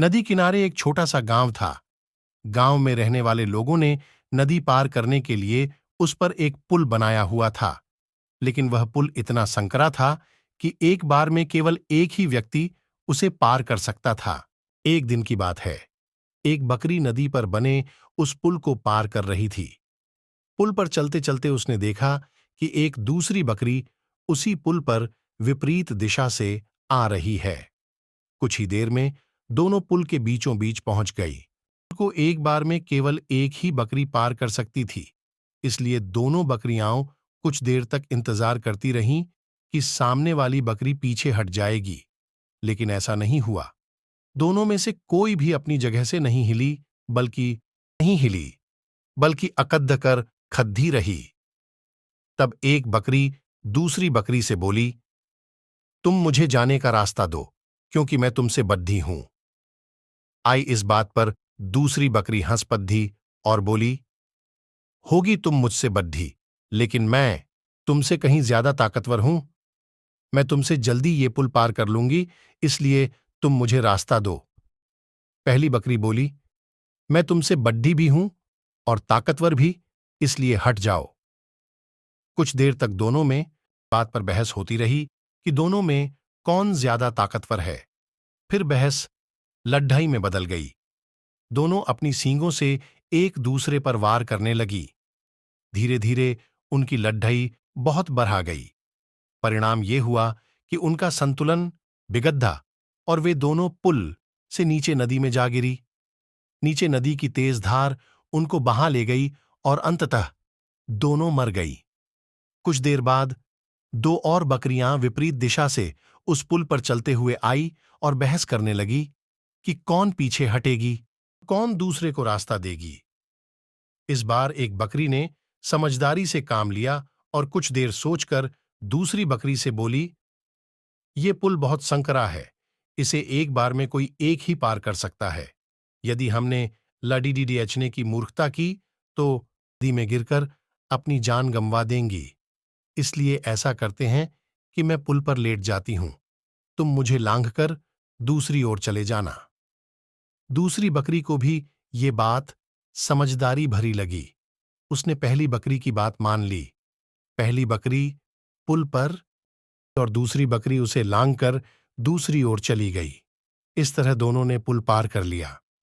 नदी किनारे एक छोटा सा गांव था। गांव में रहने वाले लोगों ने नदी पार करने के लिए उस पर एक पुल बनाया हुआ था, लेकिन वह पुल इतना संकरा था कि एक बार में केवल एक ही व्यक्ति उसे पार कर सकता था। एक दिन की बात है, एक बकरी नदी पर बने उस पुल को पार कर रही थी। पुल पर चलते चलते उसने देखा कि एक दूसरी बकरी उसी पुल पर विपरीत दिशा से आ रही है। कुछ ही देर में दोनों पुल के बीचों बीच पहुंच गई। पुल को एक बार में केवल एक ही बकरी पार कर सकती थी, इसलिए दोनों बकरियां कुछ देर तक इंतजार करती रहीं कि सामने वाली बकरी पीछे हट जाएगी, लेकिन ऐसा नहीं हुआ। दोनों में से कोई भी अपनी जगह से नहीं हिली, बल्कि अकद्ध कर खद्दी रही। तब एक बकरी दूसरी बकरी से बोली, तुम मुझे जाने का रास्ता दो, क्योंकि मैं तुमसे बद्धी हूं। आई इस बात पर दूसरी बकरी हंस पद्धी और बोली, होगी तुम मुझसे बद्धी, लेकिन मैं तुमसे कहीं ज्यादा ताकतवर हूं। मैं तुमसे जल्दी ये पुल पार कर लूंगी, इसलिए तुम मुझे रास्ता दो। पहली बकरी बोली, मैं तुमसे बड्ढी भी हूं और ताकतवर भी, इसलिए हट जाओ। कुछ देर तक दोनों में बात पर बहस होती रही कि दोनों में कौन ज्यादा ताकतवर है। फिर बहस लड्ढाई में बदल गई। दोनों अपनी सींगों से एक दूसरे पर वार करने लगी। धीरे धीरे उनकी लड्ढाई बहुत बढ़ा गई। परिणाम ये हुआ कि उनका संतुलन बिगड़ा और वे दोनों पुल से नीचे नदी में जा गिरी। नीचे नदी की तेज धार उनको बहा ले गई और अंततः दोनों मर गई। कुछ देर बाद दो और बकरियां विपरीत दिशा से उस पुल पर चलते हुए आई और बहस करने लगी कि कौन पीछे हटेगी, कौन दूसरे को रास्ता देगी। इस बार एक बकरी ने समझदारी से काम लिया और कुछ देर सोचकर दूसरी बकरी से बोली, ये पुल बहुत संकरा है, इसे एक बार में कोई एक ही पार कर सकता है। यदि हमने लडीडीडीएचने की मूर्खता की तो नदी में गिरकर अपनी जान गंवा देंगी। इसलिए ऐसा करते हैं कि मैं पुल पर लेट जाती हूं, तुम मुझे लांघकर दूसरी ओर चले जाना। दूसरी बकरी को भी ये बात समझदारी भरी लगी। उसने पहली बकरी की बात मान ली। पहली बकरी पुल पर और दूसरी बकरी उसे लांघकर दूसरी ओर चली गई। इस तरह दोनों ने पुल पार कर लिया।